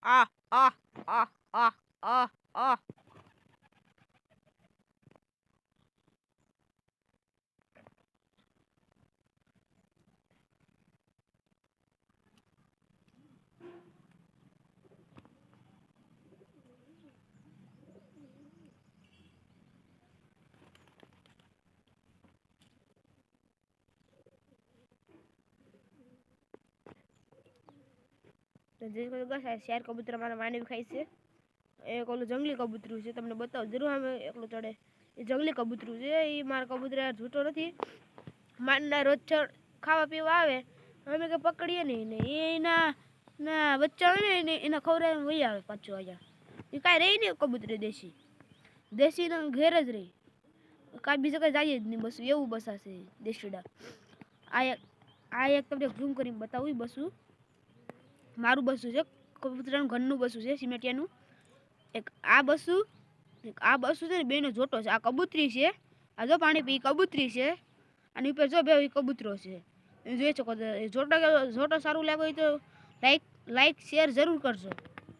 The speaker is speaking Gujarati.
આ આ આ આ આ આ તો જે શેર કબૂતર મારા માનવી ખાય છે. એક ઓલું જંગલી કબૂતરું છે, તમને બતાવું જરૂર. અમે એકલું ચડે એ જંગલી કબૂતરું છે. એ મારા કબૂતર જૂઠો નથી. મારના રોજ ખાવા પીવા આવે, અમે કે પકડીએ નહીં ને એના ના બચ્ચા હોય ને એના ખવડાવીને વહી આવે પાછું અહીંયા. એ કાંઈ રહી નહીં કબૂતરી દેશીના ઘેર જ રહી, કાંઈ બીજું કંઈ જાય જ નહીં. બસ એવું બસાશે દેશીડા. આ એક તમને ઝૂમ કરીને બતાવું. બસું મારું બસું છે, કબૂતરાનું ઘરનું બસું છે સિમેટિયાનું. એક આ બસું છે ને બેનો જોટો છે. આ કબૂતરી છે, આ જો પાણી પી કબૂતરી છે. અને ઉપર જો બે કબૂતરો છે, જોઈ શકો છો. જોટો સારું લાગે તો લાઈક શેર જરૂર કરજો.